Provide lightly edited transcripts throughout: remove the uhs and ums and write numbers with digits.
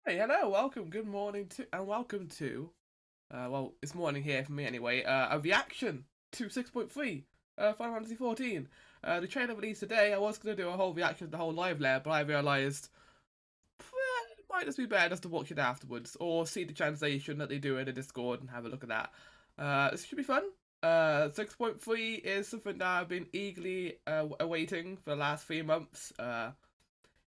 Hey, hello, welcome, good morning to, and welcome to, well, it's morning here for me anyway, a reaction to 6.3, Final Fantasy XIV. The trailer released today. I was going to do a whole reaction to the whole live layer, but I realised it might just be better just to watch it afterwards, or see the translation that they do in the Discord and have a look at that. This should be fun. 6.3 is something that I've been eagerly awaiting for the last 3 months.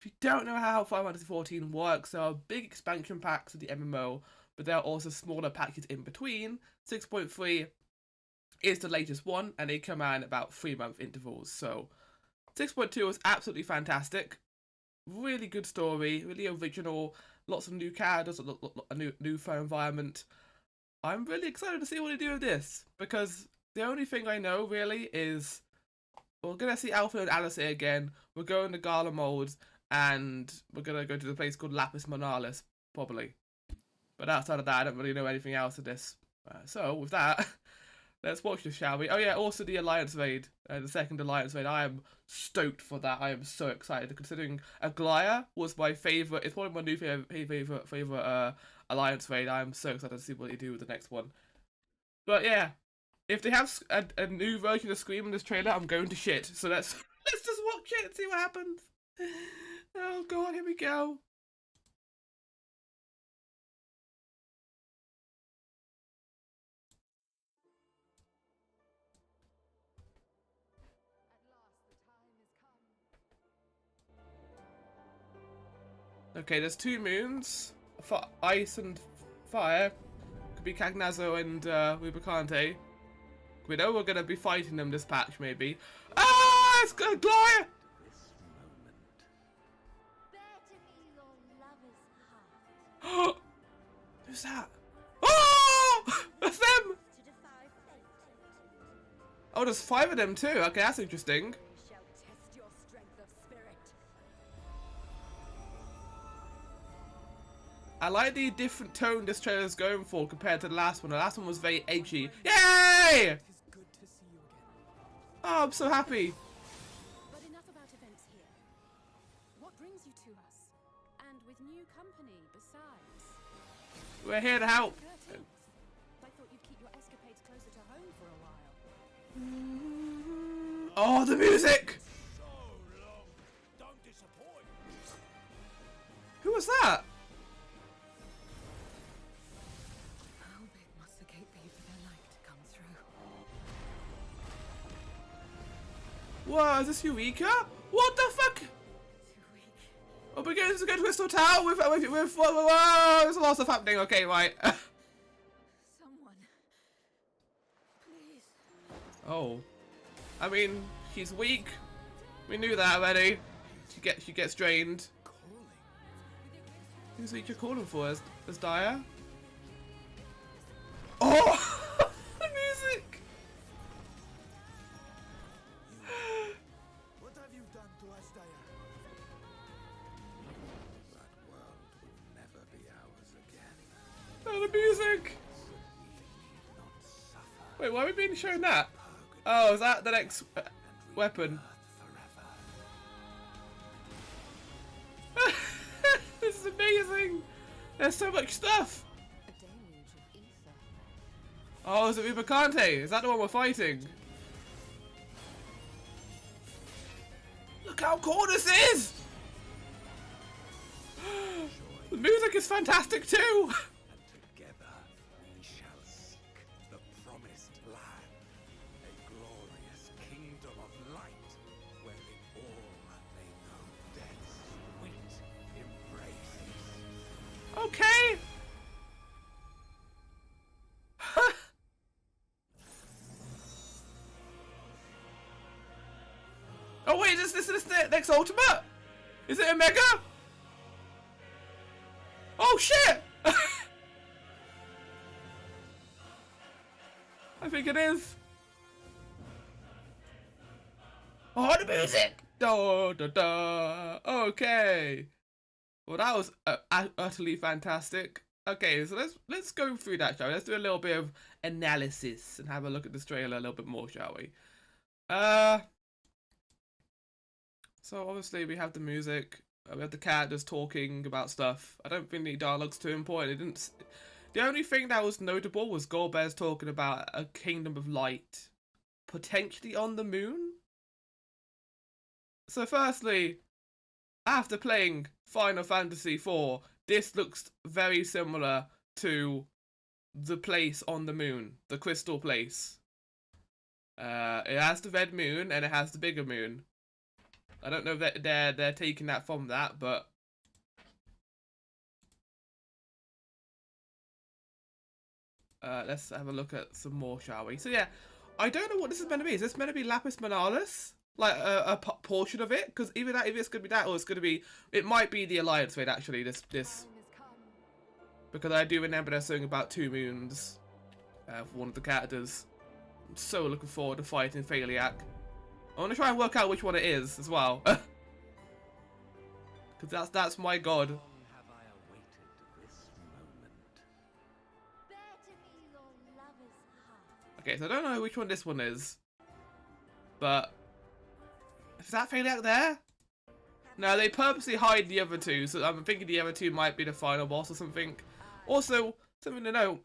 If you don't know how Final Fantasy XIV works, there are big expansion packs of the MMO, but there are also smaller patches in between. 6.3 is the latest one, and they come out in about 3 month intervals. So 6.2 is absolutely fantastic. Really good story, really original, lots of new characters, a new fun environment. I'm really excited to see what they do with this, because the only thing I know really is we're gonna see Alpha and Alice here again. We're going to Gala mold, and we're gonna go to the place called Lapis Monalis, probably. But outside of that, I don't really know anything else of this. So with that, let's watch this, shall we? Oh yeah, also the Alliance raid, the second Alliance raid. I am stoked for that. I am so excited, considering Aglaya was my favorite. It's probably my new favorite Alliance raid. I am so excited to see what they do with the next one. But yeah, if they have a new version of Scream in this trailer, I'm going to shit. So let's let's just watch it and see what happens. Oh god, here we go. Okay, there's two moons for ice and fire. Could be Cagnazo and Rubicante. We know we're gonna be fighting them this patch, maybe. Ah, it's gonna Glide! Who's that? Oh! That's them! Oh, there's 5 of them too. Okay, that's interesting. I like the different tone this trailer is going for compared to the last one. The last one was very edgy. Yay! Oh, I'm so happy. But enough about events here. What brings you to us? And with new company besides. We're here to help. 13th. I thought you'd keep your escapades closer to home for a while. Oh, the music! So long. Don't disappoint. Who was that? How big must the gate be for their light to come through? Whoa, is this Eureka? What the fuck? Too weak. Oh, we're going to go to Crystal Tower with whoa, there's a lot of stuff happening. Okay, right. Someone. Please. Oh. I mean, she's weak. We knew that already. She gets drained. Who's what you're calling for? As Daya? Oh! The music! What have you done to us, Daya? That world will never be ours again. Oh, the music! Not suffer. Wait, why are we being shown that? Oh, is that the next weapon? Forever. This is amazing! There's so much stuff! A deluge of ether. Oh, is it Rubicante? Is that the one we're fighting? Look how cool this is! The music is fantastic too! And together we shall seek the promised land, a glorious kingdom of light, wherein all may know death's sweet embraces. Okay! Oh wait, is this the next ultimate? Is it a mega? Oh shit! I think it is. Oh, the music! Da da da. Okay. Well, that was utterly fantastic. Okay, so let's go through that, shall we? Let's do a little bit of analysis and have a look at this trailer a little bit more, shall we? So obviously we have the music. We have the characters talking about stuff. I don't think the dialogue's too important. It didn't. The only thing that was notable was Golbez talking about a kingdom of light, potentially on the moon. So firstly, after playing Final Fantasy IV, this looks very similar to the place on the moon, the crystal place. It has the red moon and it has the bigger moon. I don't know if they're taking that from that, but let's have a look at some more, shall we? So yeah, I don't know what this is meant to be. Is this meant to be Lapis Manalis? Like a portion of it? Because either that, if it's gonna be that, or it's gonna be, it might be the Alliance Raid actually. This, because I do remember they're saying about 2 moons for one of the characters. I'm so looking forward to fighting Phaliac. I want to try and work out which one it is as well. Because that's my god. Long have I awaited this moment. Bear to me your lover's heart. Okay, so I don't know which one this one is. But is that Phaliac there? No, they purposely hide the other 2, so I'm thinking the other 2 might be the final boss or something. Also, something to note,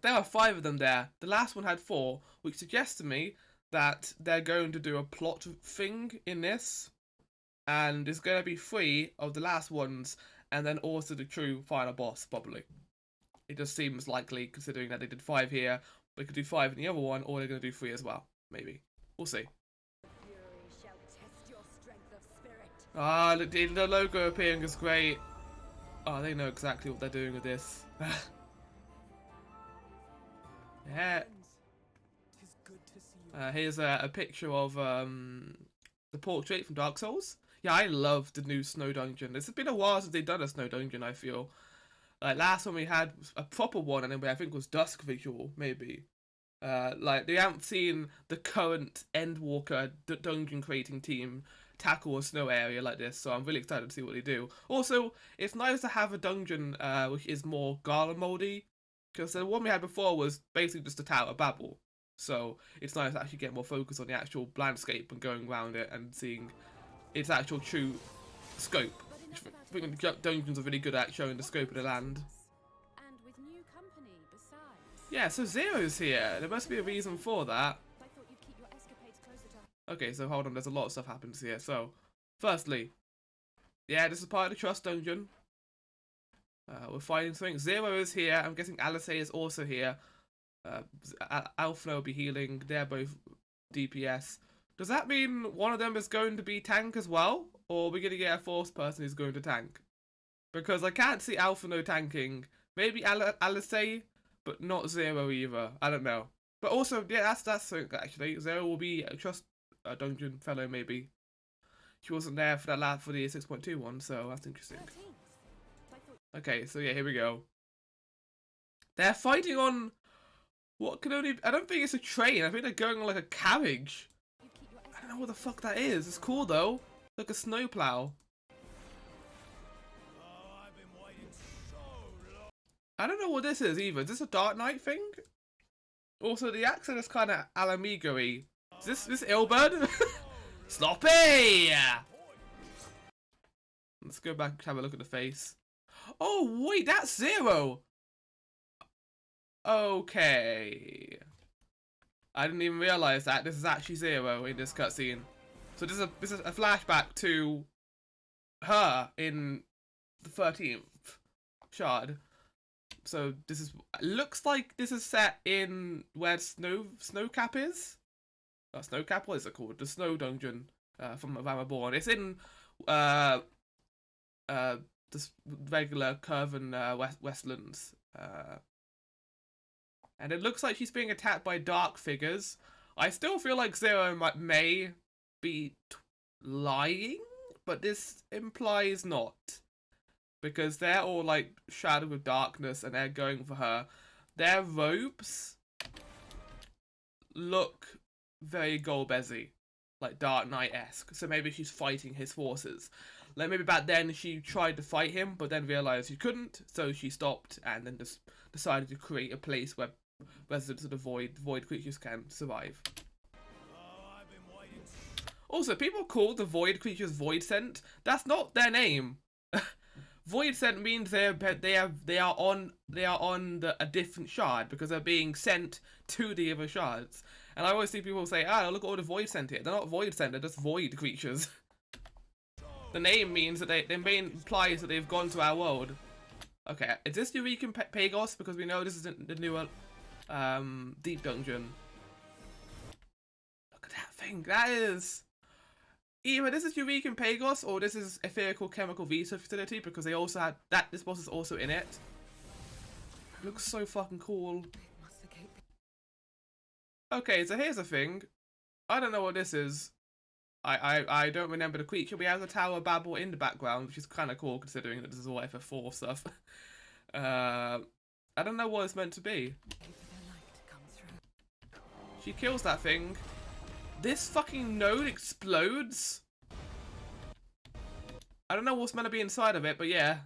there are 5 of them there. The last one had 4, which suggests to me that they're going to do a plot thing in this. And it's going to be 3 of the last ones, and then also the true final boss, probably. It just seems likely, considering that they did 5 here, they could do 5 in the other one, or they're going to do 3 as well. Maybe. We'll see. Fury shall test your strength of spirit. Ah, the logo appearing is great. Oh, they know exactly what they're doing with this. Yeah. Tis good to see you. Here's a picture of the portrait from Dark Souls. Yeah, I love the new snow dungeon. It's been a while since they've done a snow dungeon, I feel. Like, last one we had a proper one, and then I think it was Dusk Visual, maybe. Like, they haven't seen the current Endwalker dungeon creating team tackle a snow area like this, so I'm really excited to see what they do. Also, it's nice to have a dungeon which is more Garland moldy, because the one we had before was basically just a Tower of Babel. So it's nice to actually get more focus on the actual landscape and going around it and seeing its actual true scope. I think the dungeons are really good at showing the scope of the land. And with new company besides. Yeah, so Zero's here. There must be a reason for that. I thought you'd keep your escapades closer to. Okay, so hold on, there's a lot of stuff happens here. So, firstly, yeah, this is part of the Trust Dungeon. We're fighting something. Zero is here. I'm guessing Alice is also here. Alphino will be healing. They're both DPS. Does that mean one of them is going to be tank as well? Or are we going to get a fourth person who's going to tank? Because I can't see Alphino tanking. Maybe Alice, but not Zero either. I don't know. But also, yeah, that's something actually. Zero will be a Trust Dungeon fellow, maybe. She wasn't there for the 6.2 one, so that's interesting. 13th. I thought Okay, so yeah, here we go. They're fighting on what can only... I don't think it's a train. I think they're going on like a carriage. you'd keep your I don't know what the fuck that is. It's cool though. Like a snowplow. Oh, I've been waiting so long. I don't know what this is either. Is this a Dark Knight thing? Also, the accent is kind of Alamigo-y. Is this Ilbird? Sloppy! Let's go back and have a look at the face. Oh, wait, that's Zero! Okay. I didn't even realise that. This is actually Zero in this cutscene. So this is a flashback to her in the 13th shard. So this is... looks like this is set in where Snowcap is? Snowcap? What is it called? The Snow Dungeon from Ramaborn. It's in just regular Curvin Westlands. And it looks like she's being attacked by dark figures. I still feel like Zero may be lying, but this implies not. Because they're all like shadowed with darkness and they're going for her. Their robes look very Golbez-y, like Dark Knight-esque. So maybe she's fighting his forces. Like maybe back then she tried to fight him, but then realized she couldn't, so she stopped and then just decided to create a place where residents of the void creatures can survive. Oh, I've been waiting. Also, people call the void creatures void sent. That's not their name. Void sent means they are on a different shard because they're being sent to the other shards. And I always see people say, "Ah, look at all the void sent here." They're not void sent; they're just void creatures. The name means that the name implies that they've gone to our world. Okay, is this Eureka and Pagos? Because we know this is the newer deep dungeon. Look at that thing. That is. Either this is Eureka and Pagos, or this is Etherical Chemical Research Facility, because they also had that. This boss is also in it. Looks so fucking cool. Okay, so here's the thing. I don't know what this is. I don't remember the creature. We have the Tower of Babel in the background, which is kind of cool considering that this is all FF4 stuff. I don't know what it's meant to be. She kills that thing. This fucking node explodes. I don't know what's meant to be inside of it, but yeah.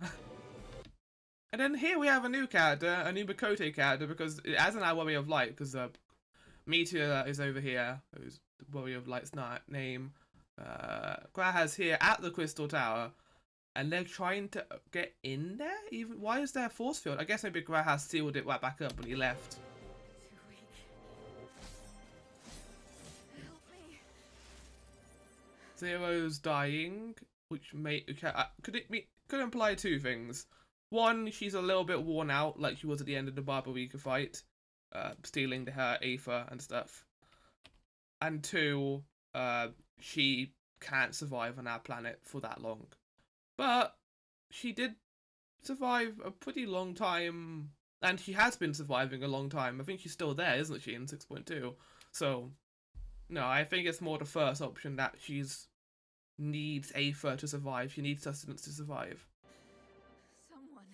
And then here we have a new character, a new Makote character, because it has an Warrior of Light, because Meteor is over here, who's the Warrior of Light's name. Graha's here at the Crystal Tower, and they're trying to get in there? Even why is there a force field? I guess maybe Graha sealed it right back up when he left. Zero's dying, which could imply two things. One, she's a little bit worn out, like she was at the end of the Barbarica fight, stealing her Aether and stuff. And two, she can't survive on our planet for that long. But she did survive a pretty long time, and she has been surviving a long time. I think she's still there, isn't she, in 6.2? So, no, I think it's more the first option, that she's needs Aether to survive. She needs sustenance to survive. Someone,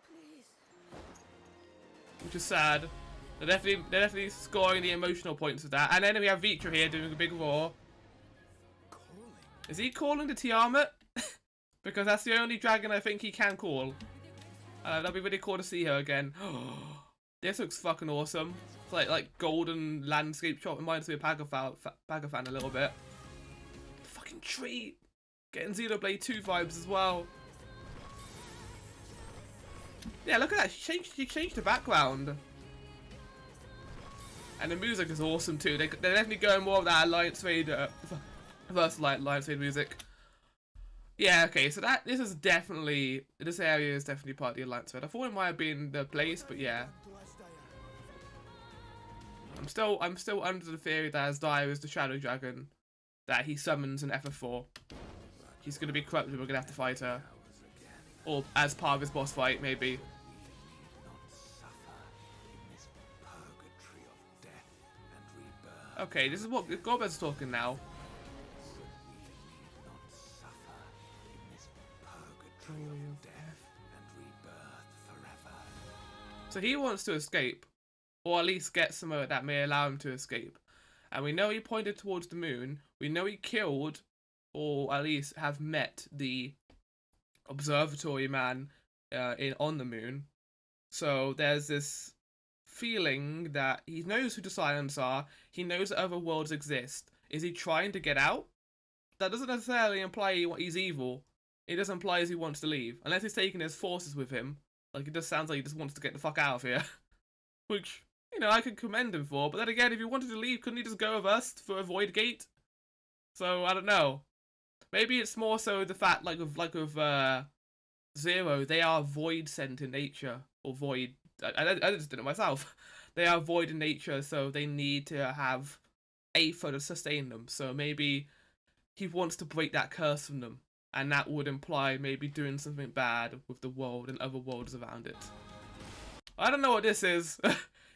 please. Which is sad. They're definitely scoring the emotional points of that. And then we have Vitra here doing a big roar. Is he calling the Tiamat? Because that's the only dragon I think he can call. That'll be really cool to see her again. This looks fucking awesome. It's like golden landscape shot. Reminds me of Pagafan a little bit. The fucking tree. Getting Xenoblade 2 vibes as well. Yeah, look at that. She changed the background. And the music is awesome too. They're definitely going more of that Alliance Raid versus Alliance Raid music. Yeah, okay, so this area is definitely part of the Alliance Raid. I thought it might have been the place, but yeah. I'm still under the theory that Asdaya is the Shadow Dragon that he summons in FF4. He's gonna be corrupted, we're gonna have to fight her. Or as part of his boss fight, maybe. Okay, this is what Gorbez's talking now. So he wants to escape, or at least get somewhere that may allow him to escape. And we know he pointed towards the moon. We know he killed, or at least have met the observatory man on the moon. So there's this feeling that he knows who the Silents are. He knows that other worlds exist. Is he trying to get out? That doesn't necessarily imply he's evil. It just implies he wants to leave. Unless he's taking his forces with him. Like, it just sounds like he just wants to get the fuck out of here. Which, you know, I could commend him for. But then again, if he wanted to leave, couldn't he just go with us for a void gate? So, I don't know. Maybe it's more so the fact, like with Zero, they are void sent in nature. Or void. I just did it myself. They are void in nature, so they need to have Aether to sustain them. So maybe he wants to break that curse from them. And that would imply maybe doing something bad with the world and other worlds around it. I don't know what this is.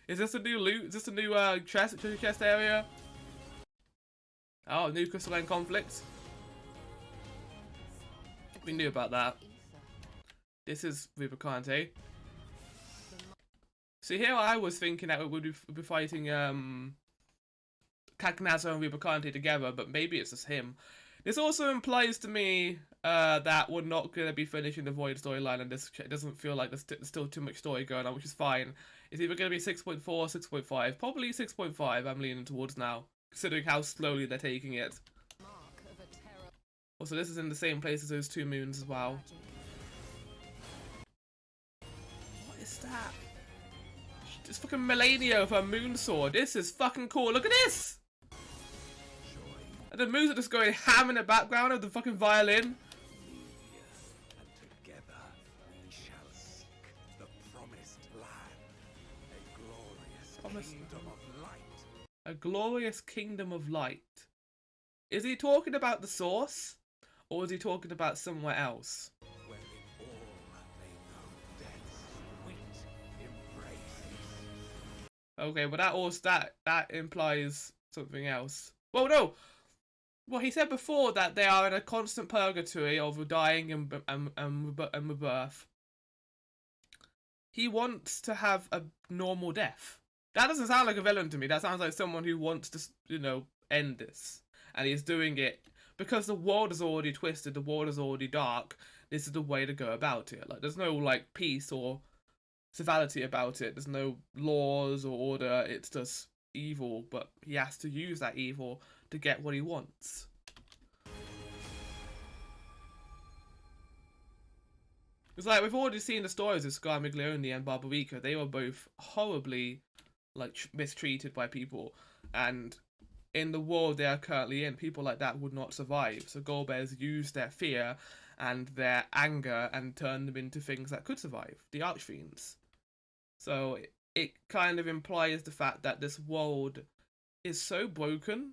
Is this a new loot? Is this a new treasure chest area? Oh, new crystalline conflict. We knew about that. This is Rubicante. See, here I was thinking that we would be fighting Cagnazo and Rubicante together, but maybe it's just him. This also implies to me that we're not going to be finishing the Void storyline, and this doesn't feel like there's still too much story going on, which is fine. It's either going to be 6.4 or 6.5. Probably 6.5 I'm leaning towards now. considering how slowly they're taking it. Also, this is in the same place as those 2 moons as well. What is that? It's fucking Melania with her moon sword. This is fucking cool. Look at this! And the moons are just going ham in the background of the fucking violin. And together we shall seek the promised land, a glorious kingdom of light. A glorious kingdom of light. Is he talking about the source? Or is he talking about somewhere else? Wherein all may know death's sweet embrace. Okay, but that implies something else. Well, no. Well, he said before that they are in a constant purgatory of dying and rebirth. He wants to have a normal death. That doesn't sound like a villain to me. That sounds like someone who wants to, you know, end this. And he's doing it because the world is already twisted, the world is already dark. This is the way to go about it. Like, there's no, like, peace or civility about it. There's no laws or order. It's just evil, but he has to use that evil to get what he wants. It's like, we've already seen the stories of Scar Miglione and Barbarica. They were both horribly, like, mistreated by people. And in the world they are currently in, people like that would not survive. So Golbez used their fear and their anger and turned them into things that could survive. The Archfiends. So it kind of implies the fact that this world is so broken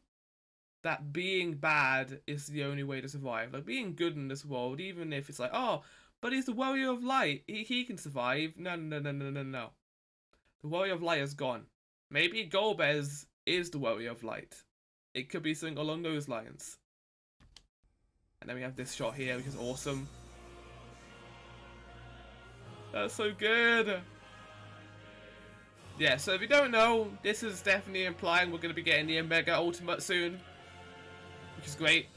that being bad is the only way to survive. Like, being good in this world, even if it's like, oh, but he's the warrior of light, he can survive. No. The warrior of light is gone. Maybe Golbez is the warrior of light. It could be something along those lines. And then we have this shot here, which is awesome. That's so good. Yeah, so if you don't know, this is definitely implying we're going to be getting the Omega Ultimate soon. Which is great.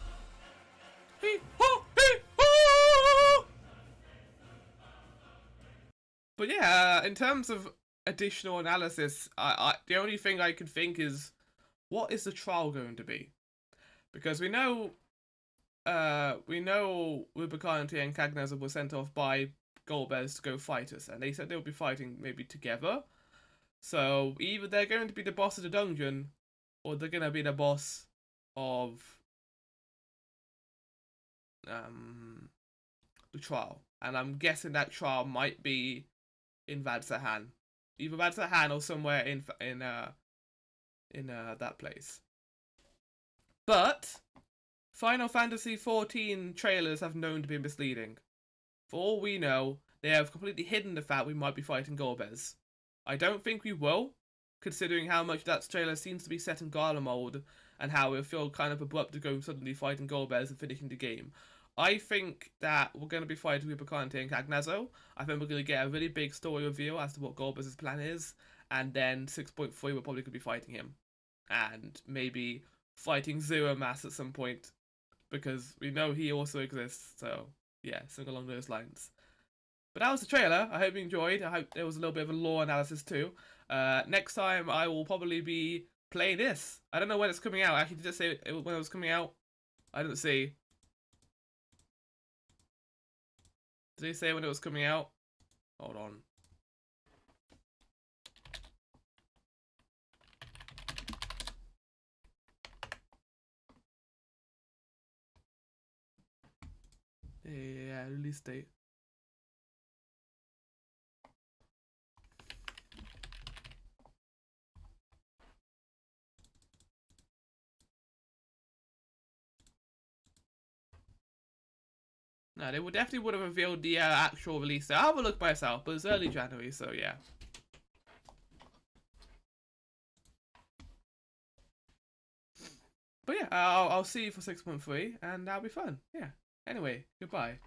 But yeah, in terms of additional analysis, the only thing I can think is, what is the trial going to be? Because we know Rubicante and Cagnazzo were sent off by Golbez to go fight us, and they said they would be fighting maybe together. So either they're going to be the boss of the dungeon, or they're going to be the boss of the trial. And I'm guessing that trial might be in Vadsahan. Either Vadsahan or somewhere in that place. But Final Fantasy XIV trailers have known to be misleading. For all we know, they have completely hidden the fact we might be fighting Golbez. I don't think we will, considering how much that trailer seems to be set in Garlemald, and how it feel kind of abrupt to go suddenly fighting Golbez and finishing the game. I think that we're going to be fighting with Bacante and Cagnazzo. I think we're going to get a really big story reveal as to what Golbez's plan is, and then 6.3 we're probably going to be fighting him. And maybe fighting Zero Mass at some point, because we know he also exists, so yeah, something along those lines. But that was the trailer. I hope you enjoyed. I hope there was a little bit of a lore analysis too. Next time I will probably be playing this. I don't know when it's coming out. Actually, did it say when it was coming out? I didn't see. Did he say when it was coming out? Hold on. Yeah, release date. No, they definitely would have revealed the actual release date. I'll have a look myself, but it's early January, so yeah. But yeah, I'll see you for 6.3, and that'll be fun. Yeah. Anyway, goodbye.